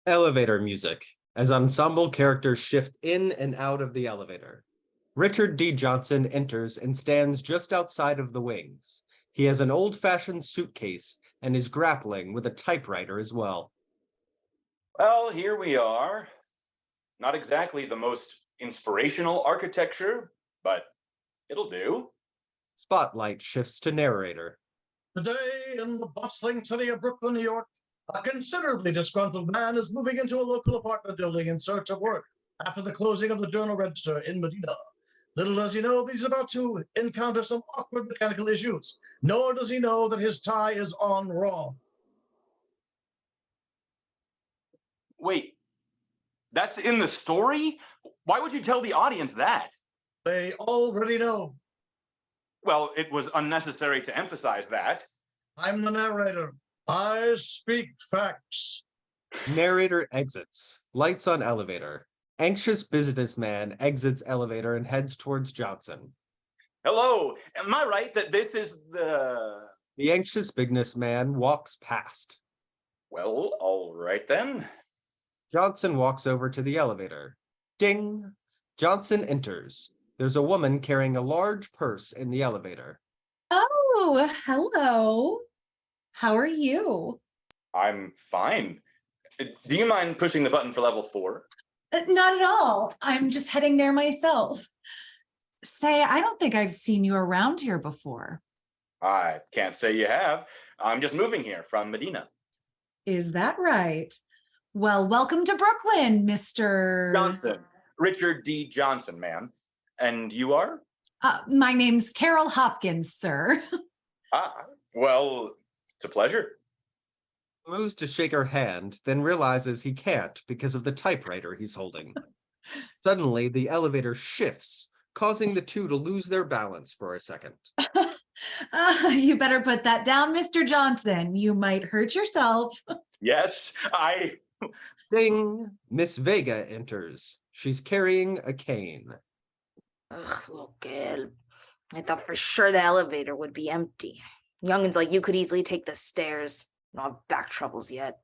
Elevator music, as ensemble characters shift in and out of the elevator. Richard D. Johnson enters and stands just outside of the wings. He has an old-fashioned suitcase and is grappling with a typewriter as well. Well, here we are. Not exactly the most inspirational architecture, but it'll do. Spotlight shifts to narrator. Today, in the bustling city of Brooklyn, New York, a considerably disgruntled man is moving into a local apartment building in search of work after the closing of the Journal Register in Medina. Little does he know that he's about to encounter some awkward mechanical issues, nor does he know that his tie is on wrong. Wait, that's in the story? Why would you tell the audience that? They already know. Well, it was unnecessary to emphasize that. I'm the narrator. I speak facts. Narrator exits. Lights on elevator. Anxious businessman exits elevator and heads towards Johnson. Hello, am I right that this is the... The anxious businessman walks past. Well, all right then. Johnson walks over to the elevator. Ding! Johnson enters. There's a woman carrying a large purse in the elevator. Oh, hello. How are you? I'm fine. Do you mind pushing the button for level 4? Not at all. I'm just heading there myself. Say, I don't think I've seen you around here before. I can't say you have. I'm just moving here from Medina. Is that right? Well, welcome to Brooklyn, Mr. Johnson. Richard D. Johnson, ma'am. And you are? My name's Carol Hopkins, sir. Well, it's a pleasure. Moves to shake her hand, then realizes he can't because of the typewriter he's holding. Suddenly, the elevator shifts, causing the two to lose their balance for a second. You better put that down, Mr. Johnson. You might hurt yourself. Yes, Ding! Miss Vega enters. She's carrying a cane. Ugh, little girl. I thought for sure the elevator would be empty. Youngins like you could easily take the stairs. No have back troubles yet.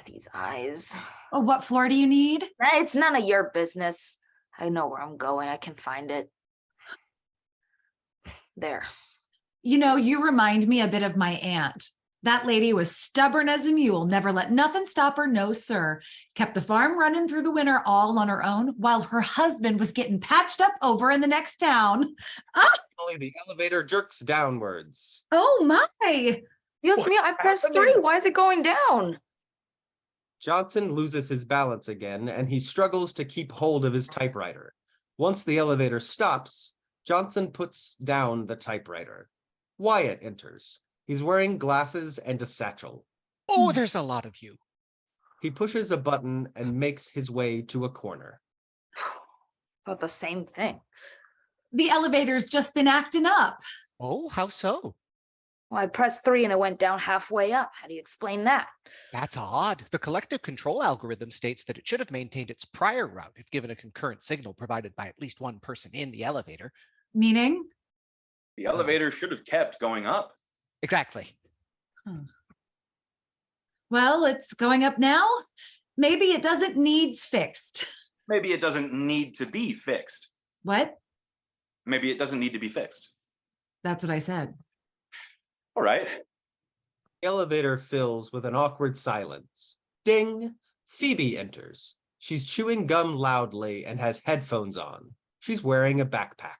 These eyes. Oh, what floor do you need? It's none of your business. I know where I'm going. I can find it. There. You know, you remind me a bit of my aunt. That lady was stubborn as a mule, never let nothing stop her, no sir. Kept the farm running through the winter all on her own, while her husband was getting patched up over in the next town. Only the elevator jerks downwards. Oh my! Excuse me, I pressed 3. Why is it going down? Johnson loses his balance again, and he struggles to keep hold of his typewriter. Once the elevator stops, Johnson puts down the typewriter. Wyatt enters. He's wearing glasses and a satchel. Oh, there's a lot of you. He pushes a button and makes his way to a corner. Thought the same thing. The elevator's just been acting up. Oh, how so? Well, I pressed 3 and it went down halfway up. How do you explain that? That's odd. The collective control algorithm states that it should have maintained its prior route if given a concurrent signal provided by at least one person in the elevator. Meaning? the elevator should have kept going up. Exactly. Well, it's going up now. Maybe it doesn't needs fixed. Maybe it doesn't need to be fixed. What? Maybe it doesn't need to be fixed. That's what I said. All right. The elevator fills with an awkward silence. Ding! Phoebe enters. She's chewing gum loudly and has headphones on. She's wearing a backpack.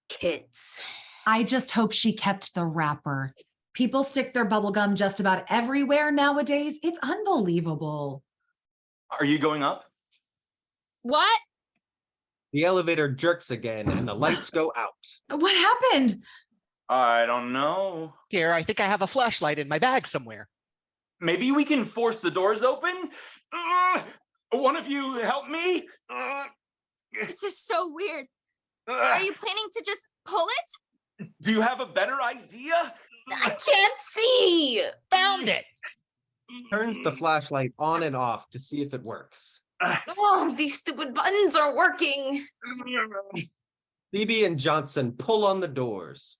Kids. I just hope she kept the wrapper. People stick their bubble gum just about everywhere nowadays. It's unbelievable. Are you going up? What? The elevator jerks again and the lights go out. What happened? I don't know. Here, I think I have a flashlight in my bag somewhere. Maybe we can force the doors open? One of you help me? This is so weird. Are you planning to just pull it? Do you have a better idea? I can't see. Found it. Turns the flashlight on and off to see if it works. Oh, these stupid buttons aren't working. Phoebe and Johnson pull on the doors.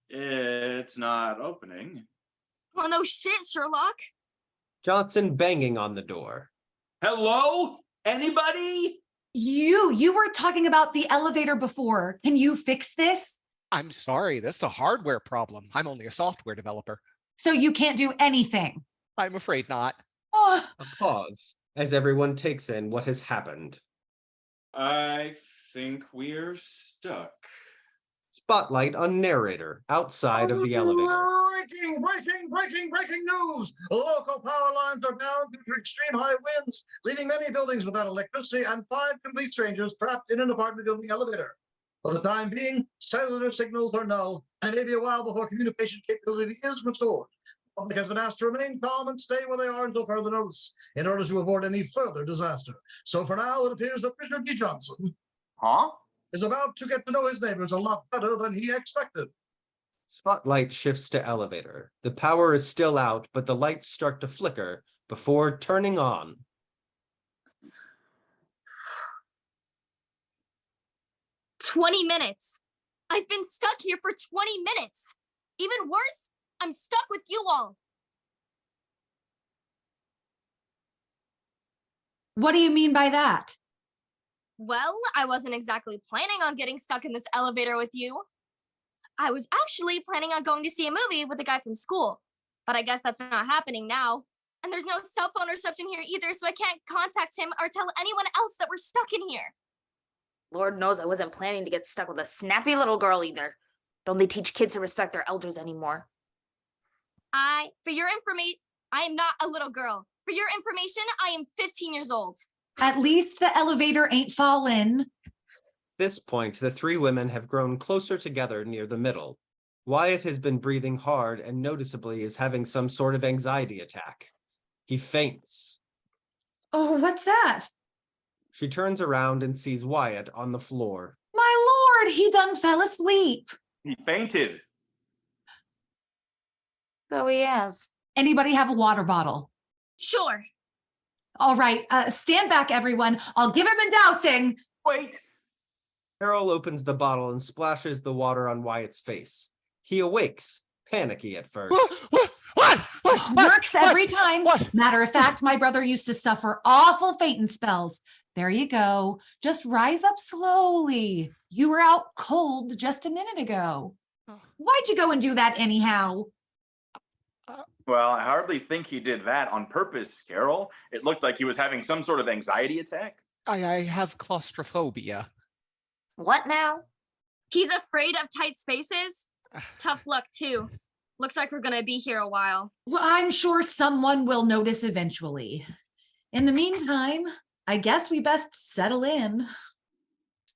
It's not opening. Well, no shit, Sherlock. Johnson banging on the door. Hello? Anybody? You were talking about the elevator before. Can you fix this? I'm sorry, this is a hardware problem. I'm only a software developer. So you can't do anything. I'm afraid not. Oh, A pause as everyone takes in what has happened. I think we're stuck. Spotlight on narrator outside of the elevator. Breaking news! Local power lines are down due to extreme high winds, leaving many buildings without electricity and 5 complete strangers trapped in an apartment building elevator. For the time being, cellular signals are null, and it may be a while before communication capability is restored. The public has been asked to remain calm and stay where they are until further notice, in order to avoid any further disaster. So for now, it appears that Richard D. Johnson Huh? is about to get to know his neighbors a lot better than he expected. Spotlight shifts to elevator. The power is still out, but the lights start to flicker before turning on. "20 minutes. I've been stuck here for 20 minutes. Even worse, I'm stuck with you all." what do you mean by that? Well, I wasn't exactly planning on getting stuck in this elevator with you. I was actually planning on going to see a movie with a guy from school, but I guess that's not happening now. And there's no cell phone reception here either, so I can't contact him or tell anyone else that we're stuck in here. Lord knows I wasn't planning to get stuck with a snappy little girl either. Don't they teach kids to respect their elders anymore? For your information, I am not a little girl. For your information, I am 15 years old. At least the elevator ain't fallen. This point, the 3 women have grown closer together near the middle. Wyatt has been breathing hard and noticeably is having some sort of anxiety attack. He faints. Oh, what's that? She turns around and sees Wyatt on the floor. My lord, he done fell asleep. He fainted. So he has. Anybody have a water bottle? Sure. All right, stand back, everyone. I'll give him a dousing. Wait. Carol opens the bottle and splashes the water on Wyatt's face. He awakes, panicky at first. What? Works every time. What? Matter of fact, my brother used to suffer awful fainting spells. There you go. Just rise up slowly. You were out cold just a minute ago. Why'd you go and do that anyhow? Well, I hardly think he did that on purpose, Carol. It looked like he was having some sort of anxiety attack. I have claustrophobia. What now? He's afraid of tight spaces? Tough luck, too. Looks like we're gonna be here a while. Well, I'm sure someone will notice eventually. In the meantime, I guess we best settle in.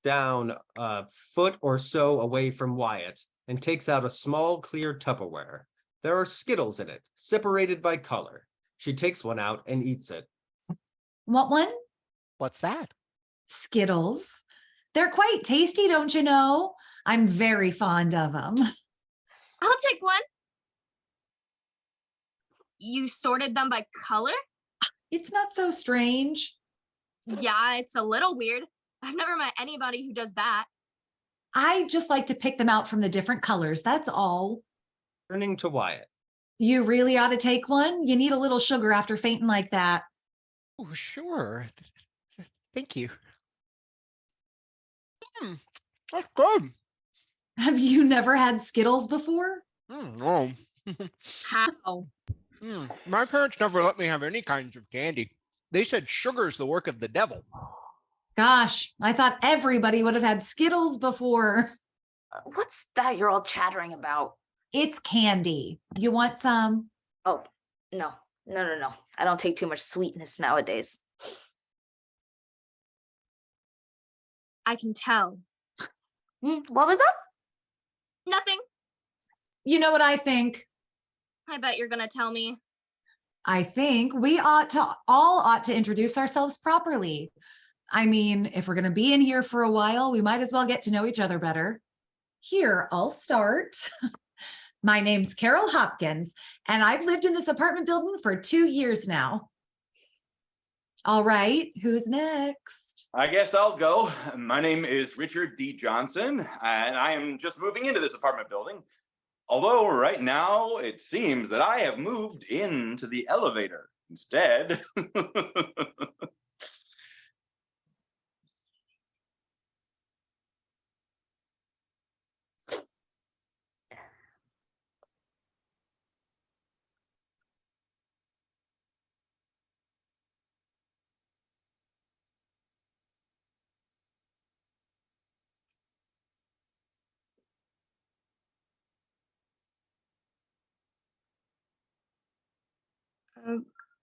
Down a foot or so away from Wyatt and takes out a small clear Tupperware. There are Skittles in it, separated by color. She takes one out and eats it. Want one? What's that? Skittles. They're quite tasty, don't you know? I'm very fond of them. I'll take one. You sorted them by color? It's not so strange. Yeah, it's a little weird. I've never met anybody who does that. I just like to pick them out from the different colors, that's all. Turning to Wyatt. You really ought to take one. You need a little sugar after fainting like that. Oh, sure. Thank you. That's good. Have you never had Skittles before? No. How? My parents never let me have any kinds of candy. They said sugar's the work of the devil. Gosh, I thought everybody would have had Skittles before. What's that you're all chattering about? It's candy. You want some? Oh, no. I don't take too much sweetness nowadays. I can tell. What was that? Nothing. You know what I think? I bet you're gonna tell me. I think we ought to introduce ourselves properly. I mean, if we're going to be in here for a while, we might as well get to know each other better. Here, I'll start. My name's Carol Hopkins, and I've lived in this apartment building for 2 years now. All right, who's next? I guess I'll go. My name is Richard D. Johnson, and I am just moving into this apartment building. Although right now it seems that I have moved into the elevator instead.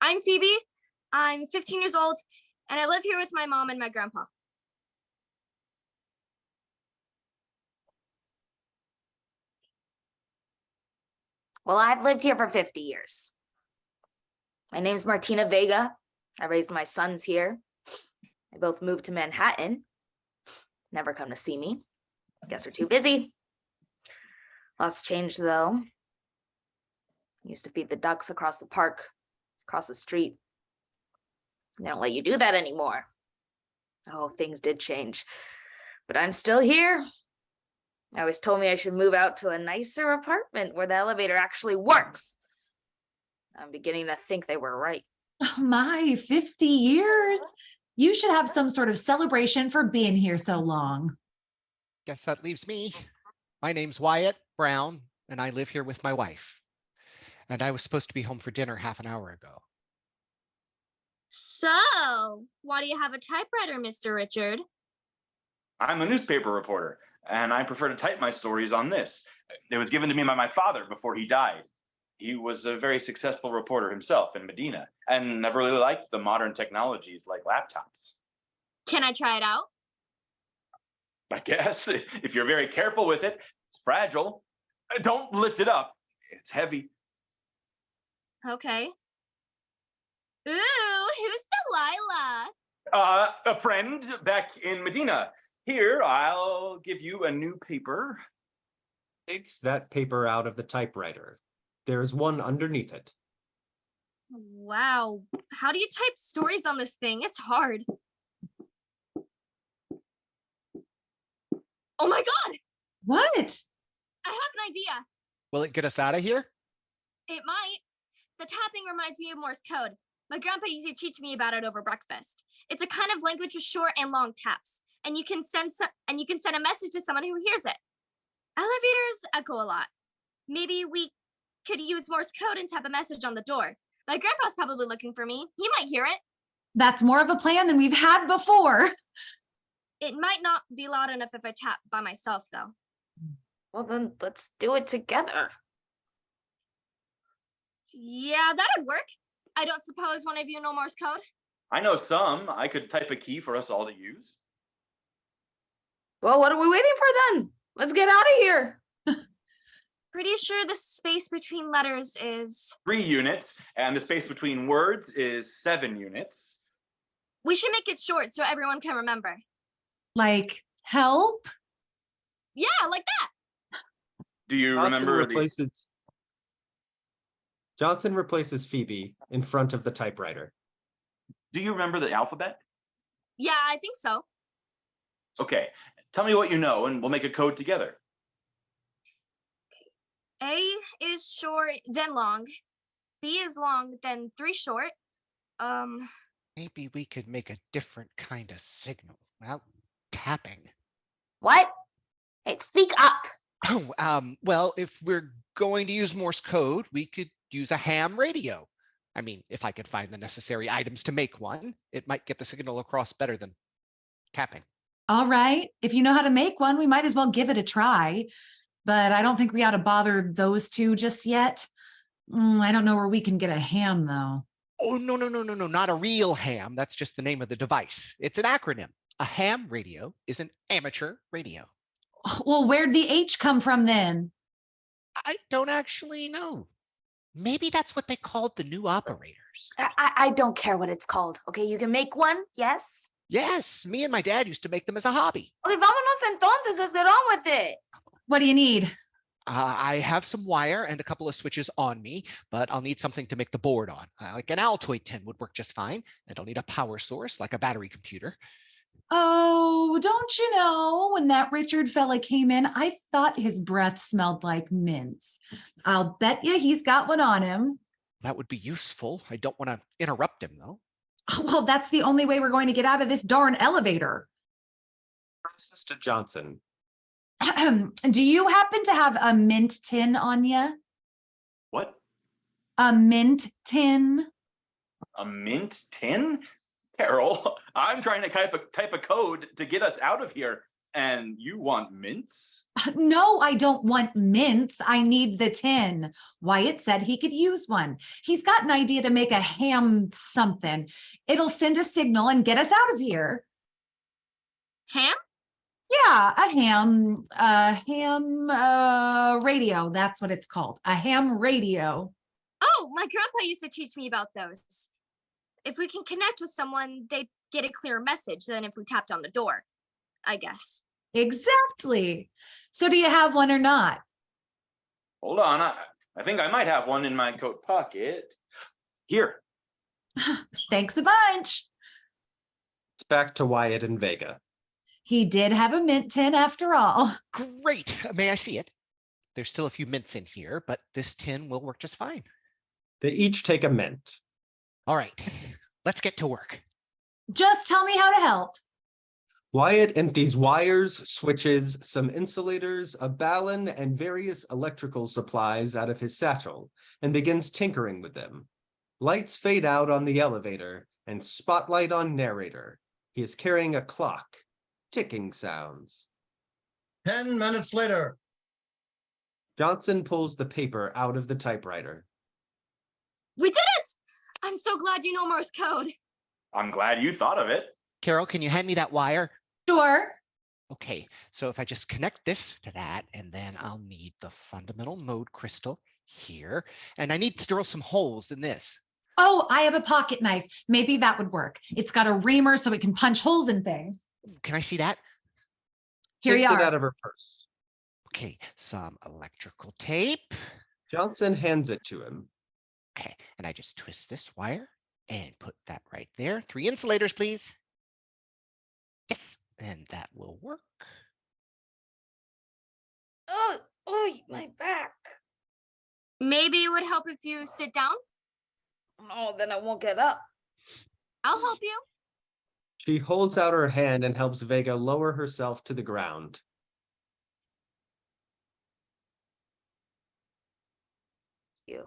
I'm Phoebe. I'm 15 years old, and I live here with my mom and my grandpa. Well, I've lived here for 50 years. My name's Martina Vega. I raised my sons here. They both moved to Manhattan. Never come to see me. Guess they're too busy. Lots changed though. Used to feed the ducks across the park, across the street. They don't let you do that anymore. Oh, things did change. But I'm still here. They always told me I should move out to a nicer apartment where the elevator actually works. I'm beginning to think they were right. Oh my, 50 years. You should have some sort of celebration for being here so long. Guess that leaves me. My name's Wyatt Brown, and I live here with my wife. And I was supposed to be home for dinner half an hour ago. So, why do you have a typewriter, Mr. Richard? I'm a newspaper reporter, and I prefer to type my stories on this. It was given to me by my father before he died. He was a very successful reporter himself in Medina, and never really liked the modern technologies like laptops. Can I try it out? I guess, if you're very careful with it, it's fragile. Don't lift it up. It's heavy. Okay. Ooh, who's Delilah? A friend back in Medina. Here, I'll give you a new paper. Takes that paper out of the typewriter. There's one underneath it. Wow. How do you type stories on this thing? It's hard. Oh my God! What? I have an idea. Will it get us out of here? It might. The tapping reminds me of Morse code. My grandpa used to teach me about it over breakfast. It's a kind of language with short and long taps, and you can send a message to someone who hears it. Elevators echo a lot. Maybe we could use Morse code and tap a message on the door. My grandpa's probably looking for me. He might hear it. That's more of a plan than we've had before. It might not be loud enough if I tap by myself, though. Well, then let's do it together. Yeah, that'd work. I don't suppose one of you know Morse code? I know some. I could type a key for us all to use. Well, what are we waiting for then? Let's get out of here. Pretty sure the space between letters is... 3 units, and the space between words is 7 units. We should make it short so everyone can remember. Like, help? Yeah, like that. Do you Johnson remember Johnson replaces Phoebe in front of the typewriter. Do you remember the alphabet? Yeah, I think so. Okay, tell me what you know, and we'll make a code together. A is short, then long. B is long, then 3 short. Maybe we could make a different kind of signal without tapping. What? Hey, speak up. Oh, well, if we're going to use Morse code, we could use a ham radio. I mean, if I could find the necessary items to make one, it might get the signal across better than tapping. All right. If you know how to make one, we might as well give it a try. But I don't think we ought to bother those two just yet. I don't know where we can get a ham, though. Oh, no, not a real ham. That's just the name of the device. It's an acronym. A ham radio is an amateur radio. Well, where'd the H come from then? I don't actually know. Maybe that's what they called the new operators. I don't care what it's called. Okay, you can make one, yes? Yes, me and my dad used to make them as a hobby. Okay, vámonos entonces. Let's get on with it. What do you need? I have some wire and a couple of switches on me, but I'll need something to make the board on. Like an Altoid tin would work just fine, and I'll need a power source like a battery computer. Oh, don't you know, when that Richard fella came in, I thought his breath smelled like mints. I'll bet you he's got one on him. That would be useful. I don't want to interrupt him, though. Well, that's the only way we're going to get out of this darn elevator. Passes to Johnson. Do you happen to have a mint tin on you? What? A mint tin? A mint tin? Carol, I'm trying to type a code to get us out of here, and you want mints? No, I don't want mints. I need the tin. Wyatt said he could use one. He's got an idea to make a ham something. It'll send a signal and get us out of here. Ham? Yeah, a ham radio. That's what it's called. A ham radio. Oh, my grandpa used to teach me about those. If we can connect with someone, they'd get a clearer message than if we tapped on the door, I guess. Exactly. So do you have one or not? Hold on, I think I might have one in my coat pocket. Here. Thanks a bunch. It's back to Wyatt and Vega. He did have a mint tin after all. Great. May I see it? There's still a few mints in here, but this tin will work just fine. They each take a mint. All right, let's get to work. Just tell me how to help. Wyatt empties wires, switches, some insulators, a balun, and various electrical supplies out of his satchel and begins tinkering with them. Lights fade out on the elevator and spotlight on narrator. He is carrying a clock. Ticking sounds. 10 minutes later. Johnson pulls the paper out of the typewriter. We did it! I'm so glad you know Morse code. I'm glad you thought of it. Carol, can you hand me that wire? Sure. Okay, so if I just connect this to that, and then I'll need the fundamental mode crystal here, and I need to drill some holes in this. Oh, I have a pocket knife. Maybe that would work. It's got a reamer so it can punch holes in things. Can I see that? Here you Takes it are. out of her purse. Okay, some electrical tape. Johnson hands it to him. Okay, and I just twist this wire and put that right there. 3 insulators, please. Yes, and that will work. Oh, my back. Maybe it would help if you sit down. No, then I won't get up. I'll help you. She holds out her hand and helps Vega lower herself to the ground. You.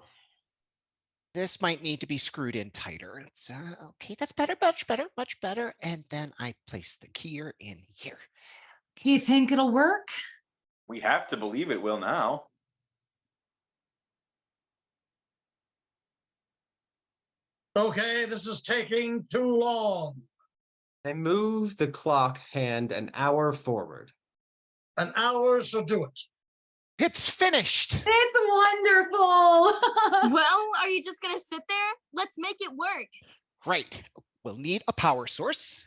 This might need to be screwed in tighter. It's okay, that's better, much better, much better. And then I place the keyer in here. Do you think it'll work? We have to believe it will now. Okay, this is taking too long. They move the clock hand an hour forward. An hour shall do it. It's finished. It's wonderful. Well, are you just gonna sit there? Let's make it work. Great. We'll need a power source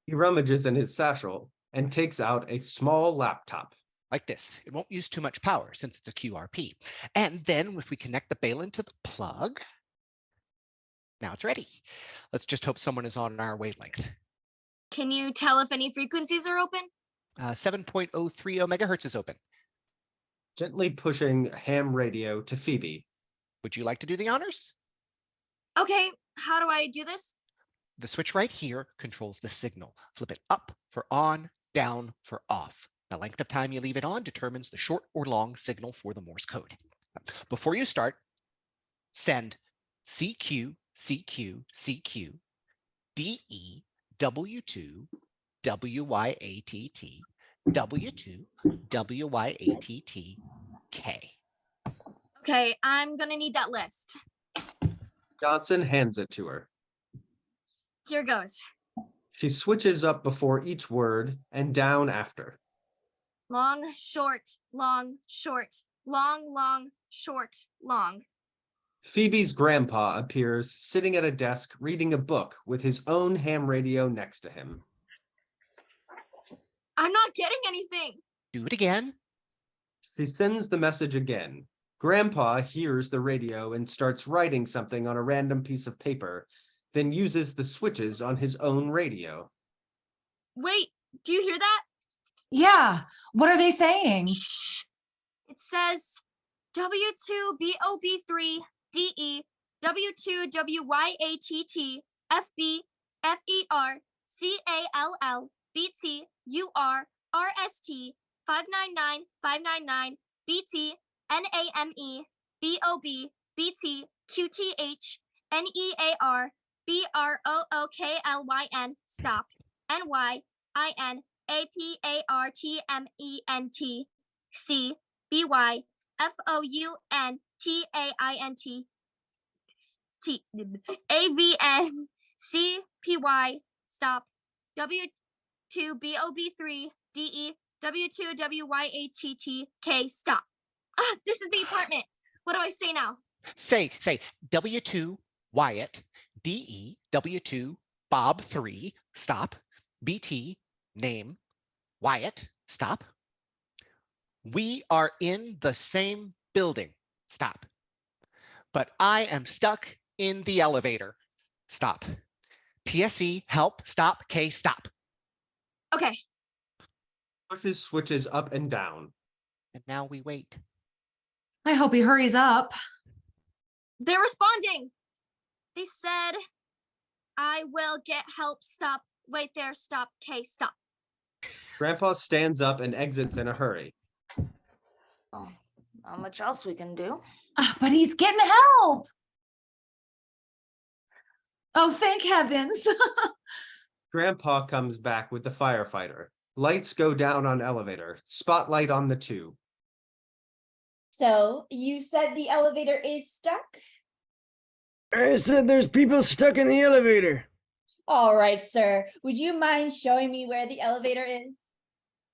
He rummages in his satchel and takes out a small laptop. like this. It won't use too much power since it's a QRP. And then if we connect the balun to the plug, now it's ready. Let's just hope someone is on our wavelength. Can you tell if any frequencies are open? 7.030 megahertz is open. Gently pushing ham radio to Phoebe. Would you like to do the honors? Okay, how do I do this? The switch right here controls the signal. Flip it up for on, down for off. The length of time you leave it on determines the short or long signal for the Morse code. Before you start, send CQ, CQ, CQ, DE, W2, WYATT, W2, WYATT, K. Okay, I'm gonna need that list. Johnson hands it to her. Here goes. She switches up before each word and down after. Long, short, long, short, long, long, short, long. Phoebe's grandpa appears sitting at a desk reading a book with his own ham radio next to him. I'm not getting anything. Do it again. She sends the message again. Grandpa hears the radio and starts writing something on a random piece of paper, then uses the switches on his own radio. Wait, do you hear that? Yeah. What are they saying? It says W2BOB3DE W2WYATT FB FERCALL BTUR RST 599599 BT NAME BOB BT QTH NEAR BROOKLYN stop NY IN APARTMENT C BY FOUNTAINT AVN CPY stop W2BOB3 DE W2WYATTK stop. Ah, this is the apartment. What do I say now? Say W2 Wyatt, DE, W2 Bob 3, stop, BT, name, Wyatt, stop. We are in the same building, stop. But I am stuck in the elevator, stop. PSE, help, stop, K, stop. Okay. Pushes switches up and down. And now we wait. I hope he hurries up. They're responding. They said, I will get help. Stop. Wait there. Stop. K. Stop. Grandpa stands up and exits in a hurry. Oh, not much else we can do. But he's getting help. Oh, thank heavens. Grandpa comes back with the firefighter. Lights go down on elevator. Spotlight on the two. So, you said the elevator is stuck? I said there's people stuck in the elevator. All right, sir. Would you mind showing me where the elevator is?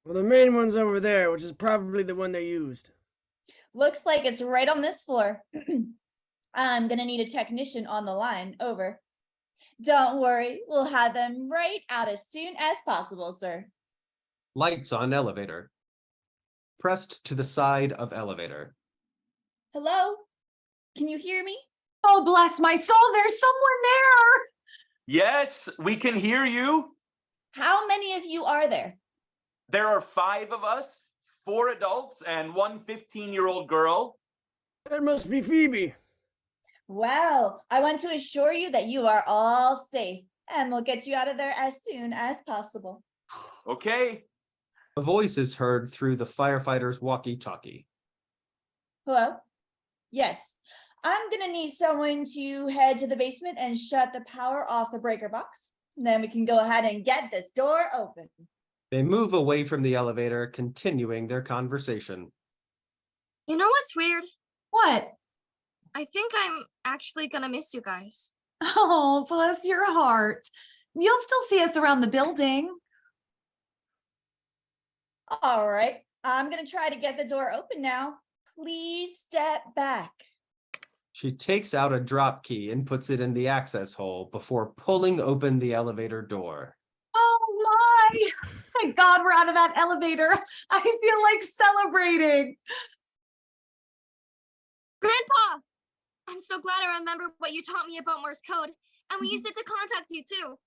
Well, the main one's over there, which is probably the one they used. Looks like it's right on this floor. I'm gonna need a technician on the line. Over. Don't worry, we'll have them right out as soon as possible, sir. Lights on elevator. Pressed to the side of elevator. Hello? Can you hear me? Oh, bless my soul. There's someone there. Yes, we can hear you. How many of you are there? There are 5 of us, 4 adults and 1 15-year-old girl. That must be Phoebe. Well, I want to assure you that you are all safe, and we'll get you out of there as soon as possible. Okay. A voice is heard through the firefighter's walkie-talkie. Hello? Yes. I'm gonna need someone to head to the basement and shut the power off the breaker box. Then we can go ahead and get this door open. They move away from the elevator, continuing their conversation. You know what's weird? What? I think I'm actually gonna miss you guys. Oh, bless your heart. You'll still see us around the building. All right, I'm gonna try to get the door open now. Please step back. She takes out a drop key and puts it in the access hole before pulling open the elevator door. Oh my! Thank God we're out of that elevator. I feel like celebrating. Grandpa! I'm so glad I remembered what you taught me about Morse code, and we used it to contact you too.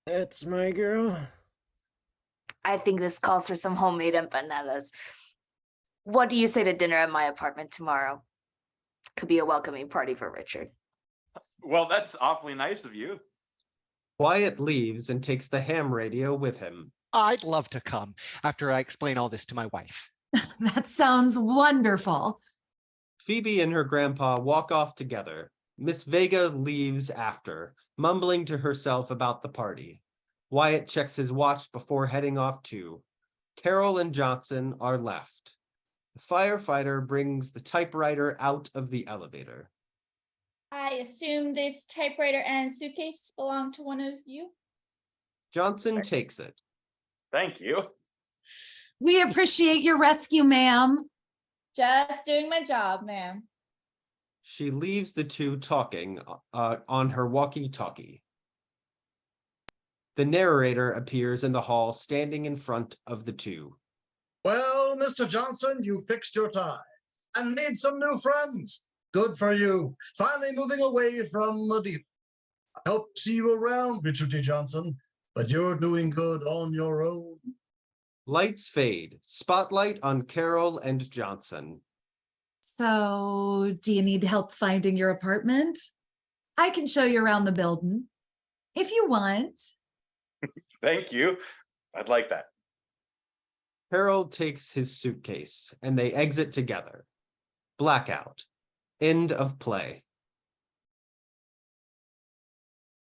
That's my girl. I think this calls for some homemade empanadas. What do you say to dinner at my apartment tomorrow? Could be a welcoming party for Richard. Well, that's awfully nice of you. Wyatt leaves and takes the ham radio with him. I'd love to come after I explain all this to my wife. That sounds wonderful. Phoebe and her grandpa walk off together. Miss Vega leaves after, mumbling to herself about the party. Wyatt checks his watch before heading off too. Carol and Johnson are left. The firefighter brings the typewriter out of the elevator. I assume this typewriter and suitcase belong to one of you? Johnson takes it. Thank you. We appreciate your rescue, ma'am. Just doing my job, ma'am. She leaves the two talking on her walkie-talkie. The narrator appears in the hall, standing in front of the two. Well, Mr. Johnson, you fixed your tie and made some new friends. Good for you. Finally moving away from Medina. I hope to see you around, Richard T. Johnson. but you're doing good on your own. Lights fade. Spotlight on Carol and Johnson. So, do you need help finding your apartment? I can show you around the building if you want. Thank you. I'd like that. Harold takes his suitcase and they exit together. Blackout. End of play.